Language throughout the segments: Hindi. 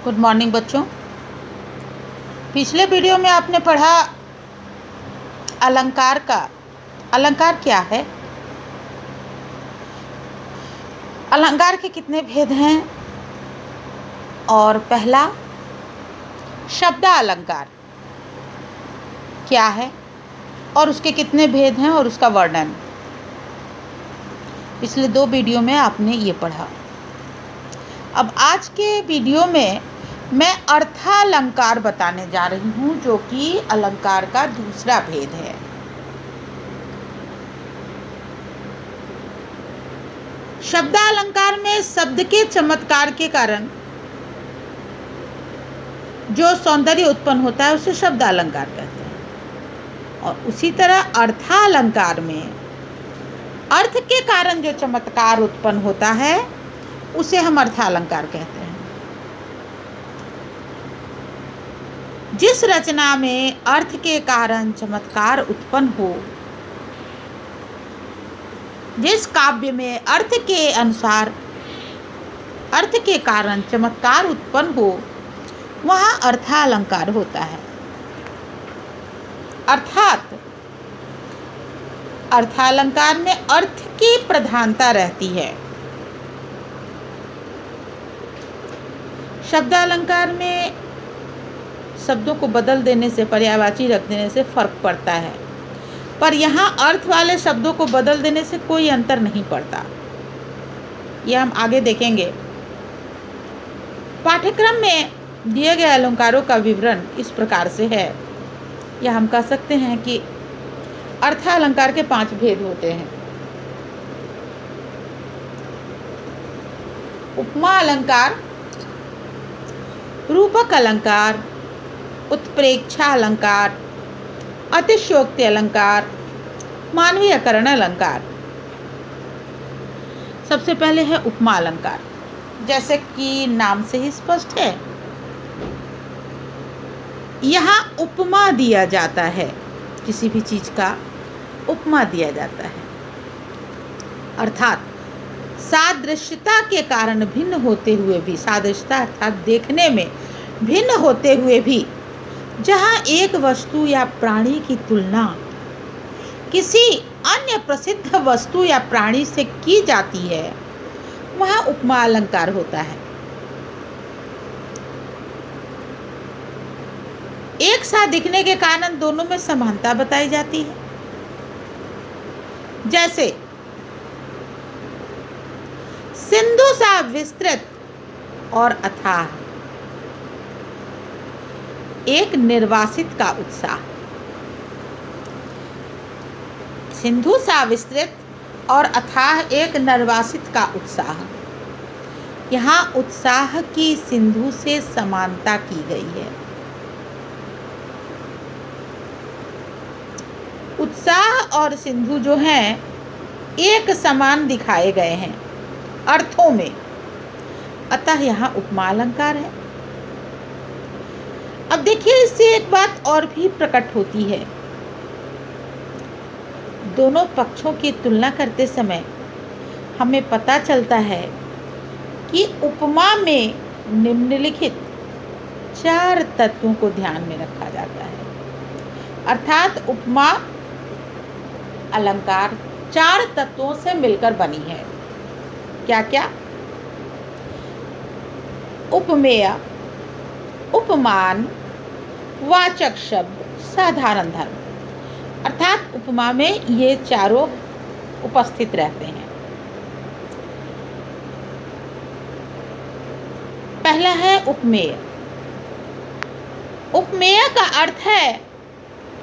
गुड मॉर्निंग बच्चों। पिछले वीडियो में आपने पढ़ा अलंकार का। अलंकार क्या है, अलंकार के कितने भेद हैं, और पहला शब्दालंकार क्या है और उसके कितने भेद हैं और उसका वर्णन। पिछले 2 वीडियो में आपने ये पढ़ा। अब आज के वीडियो में मैं अर्थालंकार बताने जा रही हूँ, जो कि अलंकार का दूसरा भेद है। शब्दालंकार में शब्द के चमत्कार के कारण जो सौंदर्य उत्पन्न होता है उसे शब्दालंकार कहते हैं, और उसी तरह अर्थालंकार में अर्थ के कारण जो चमत्कार उत्पन्न होता है उसे हम अर्थालंकार कहते हैं। जिस रचना में अर्थ के कारण चमत्कार उत्पन्न हो, जिस काव्य में अर्थ के अनुसार अर्थ के कारण चमत्कार उत्पन्न हो, वहाँ अर्थालंकार होता है। अर्थात अर्थालंकार में अर्थ की प्रधानता रहती है। शब्दालंकार में शब्दों को बदल देने से, पर्यायवाची रख देने से फर्क पड़ता है, पर यहाँ अर्थ वाले शब्दों को बदल देने से कोई अंतर नहीं पड़ता। यह हम आगे देखेंगे। पाठ्यक्रम में दिए गए अलंकारों का विवरण इस प्रकार से है, या हम कह सकते हैं कि अर्थालंकार के 5 भेद होते हैं। उपमा अलंकार, रूपक अलंकार, उत्प्रेक्षा अलंकार, अतिशयोक्ति अलंकार, मानवीयकरण अलंकार। सबसे पहले है उपमा अलंकार। जैसे कि नाम से ही स्पष्ट है, यहाँ उपमा दिया जाता है, किसी भी चीज का उपमा दिया जाता है। अर्थात सादृश्यता के कारण भिन्न होते हुए भी, सादृश्यता अर्थात देखने में भिन्न होते हुए भी, जहाँ एक वस्तु या प्राणी की तुलना किसी अन्य प्रसिद्ध वस्तु या प्राणी से की जाती है, वहाँ उपमा अलंकार होता है। एक साथ दिखने के कारण दोनों में समानता बताई जाती है। जैसे सिंधु सा विस्तृत और अथाह, एक निर्वासित का उत्साह। सिंधु सा विस्तृत और अथाह एक निर्वासित का उत्साह। यहाँ उत्साह की सिंधु से समानता की गई है। उत्साह और सिंधु जो हैं एक समान दिखाए गए हैं अर्थों में, अतः यहाँ उपमा अलंकार है। अब देखिए, इससे एक बात और भी प्रकट होती है। दोनों पक्षों की तुलना करते समय हमें पता चलता है कि उपमा में निम्नलिखित 4 तत्वों को ध्यान में रखा जाता है। अर्थात उपमा अलंकार 4 तत्वों से मिलकर बनी है। क्या क्या? उपमेय, उपमान, वाचक शब्द, साधारण धर्म। अर्थात उपमा में ये चारों उपस्थित रहते हैं। पहला है उपमेय। उपमेय का अर्थ है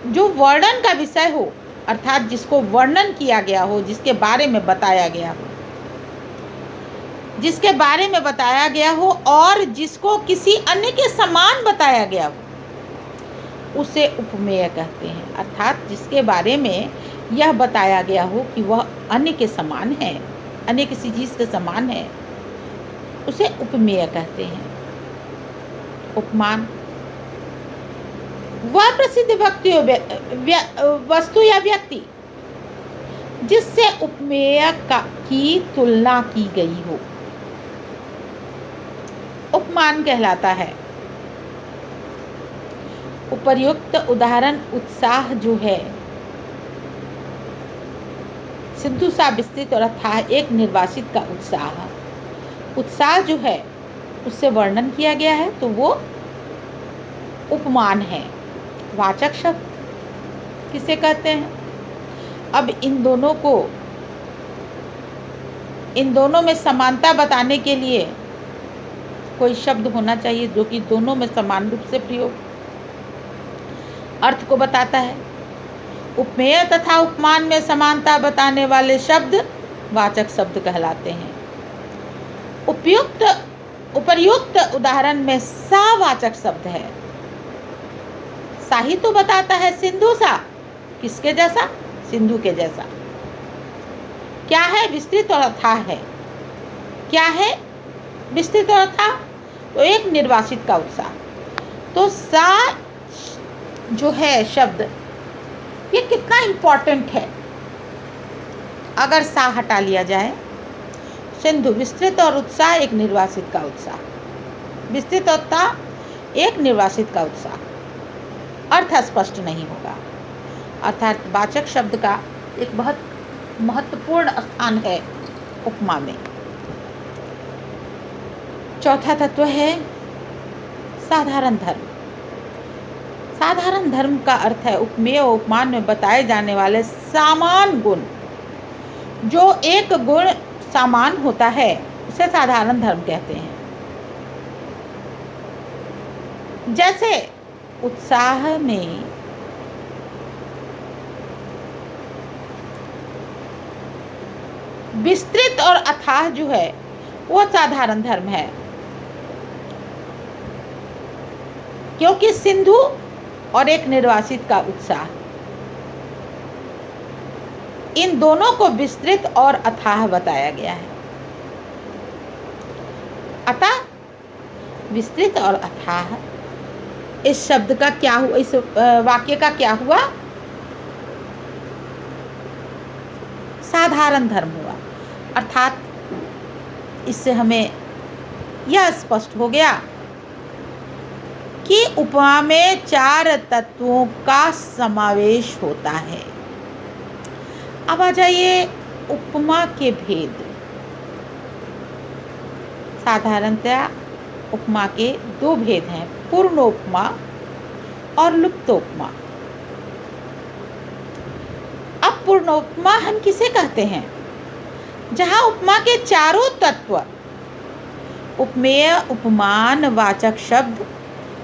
जो वर्णन का विषय हो, अर्थात जिसको वर्णन किया गया हो, जिसके बारे में बताया गया हो, जिसके बारे में बताया गया हो और जिसको किसी अन्य के समान बताया गया हो, उसे उपमेय कहते हैं। अर्थात जिसके बारे में यह बताया गया हो कि वह अन्य के समान है, अन्य किसी चीज के समान है, उसे उपमेय कहते हैं। उपमान, वह प्रसिद्ध वस्तु या व्यक्ति जिससे उपमेय की तुलना की गई हो। उपमान कहलाता है। उपर्युक्त उदाहरण उत्साह जो है, सिंधु सा विस्तृत और अथाह एक निर्वासित का उत्साह जो है उससे वर्णन किया गया है, तो वो उपमान है। वाचक शब्द किसे कहते हैं? अब इन दोनों में समानता बताने के लिए कोई शब्द होना चाहिए जो कि दोनों में समान रूप से प्रयोग अर्थ को बताता है। उपमेय तथा उपमान में समानता बताने वाले शब्द वाचक शब्द कहलाते हैं। उपर्युक्त उदाहरण में सावाचक शब्द है। साही तो बताता है सिंधु सा, किसके जैसा? सिंधु के जैसा। क्या है? विस्तृत और अथाह है। क्या है विस्तृत और अथाह? तो एक निर्वासित का उत्साह। तो सा जो है शब्द, ये कितना इम्पोर्टेंट है। अगर सा हटा लिया जाए, सिंधु विस्तृत और उत्साह एक निर्वासित का उत्साह, विस्तृत और उत्साह एक निर्वासित का उत्साह, अर्थ स्पष्ट नहीं होगा। अर्थात वाचक शब्द का एक बहुत महत्वपूर्ण स्थान है उपमा में। चौथा तत्व है साधारण धर्म। साधारण धर्म का अर्थ है उपमेय और उपमान में बताए जाने वाले समान गुण। जो एक गुण समान होता है उसे साधारण धर्म कहते हैं। जैसे उत्साह में विस्तृत और अथाह जो है वो साधारण धर्म है, क्योंकि सिंधु और एक निर्वासित का उत्साह, इन दोनों को विस्तृत और अथाह बताया गया है। अतः विस्तृत और अथाह इस शब्द का क्या हुआ, इस वाक्य का क्या हुआ? साधारण धर्म हुआ। अर्थात इससे हमें यह स्पष्ट हो गया कि उपमा में 4 तत्वों का समावेश होता है। अब आ जाइए उपमा के भेद। साधारणतया उपमा के 2 भेद हैं, पूर्णोपमा और लुप्तोपमा। अब पूर्णोपमा हम किसे कहते हैं? जहां उपमा के चारों तत्व, उपमेय, उपमान, वाचक शब्द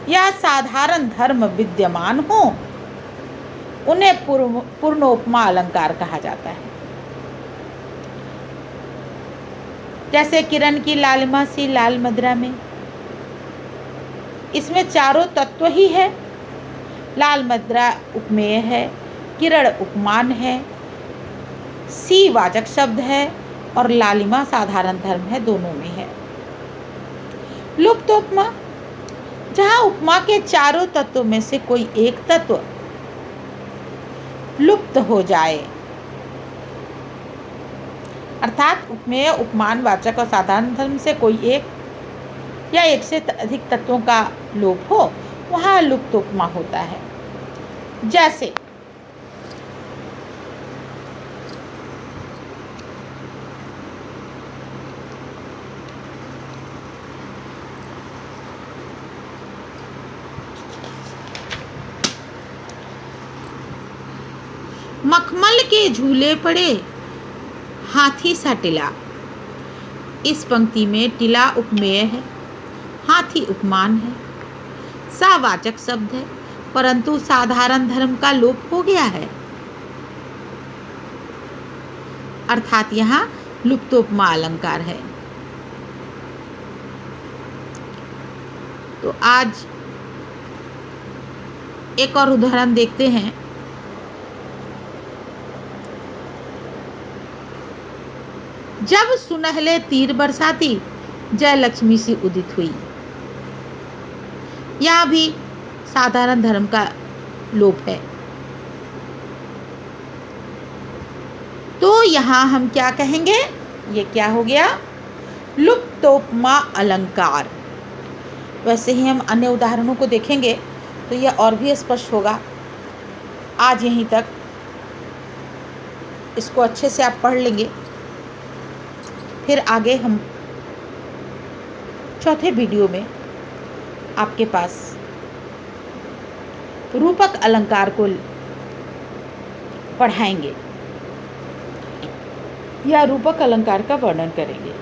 या साधारण धर्म विद्यमान हो, उन्हें पूर्णोपमा अलंकार कहा जाता है। जैसे किरण की लालिमा सी लाल मदरा में, इसमें चारों तत्व ही है। लाल मदरा उपमेय है, किरण उपमान है, सी वाचक शब्द है और लालिमा साधारण धर्म है, दोनों में है। लुप्तोपमा, जहां उपमा के चारों तत्वों में से कोई एक तत्व लुप्त हो जाए, अर्थात उपमेय, उपमान, वाचक और साधारण धर्म से कोई एक या एक से अधिक तत्वों का लोप हो, वहां लुप्तोपमा होता है। जैसे मखमल के झूले पड़े हाथी सा टिला। इस पंक्ति में टिला उपमेय है, हाथी उपमान है, सा वाचक शब्द है, परंतु साधारण धर्म का लोप हो गया है, अर्थात यहाँ लुप्तोपमा अलंकार है। तो आज एक और उदाहरण देखते हैं। जब सुनहले तीर बरसाती जय लक्ष्मी सी उदित हुई। यहाँ भी साधारण धर्म का लोप है। तो यहाँ हम क्या कहेंगे? ये क्या हो गया? लुप्तोपमा अलंकार। वैसे ही हम अन्य उदाहरणों को देखेंगे तो यह और भी स्पष्ट होगा। आज यहीं तक, इसको अच्छे से आप पढ़ लेंगे। फिर आगे हम चौथे वीडियो में आपके पास रूपक अलंकार को पढ़ाएंगे या रूपक अलंकार का वर्णन करेंगे।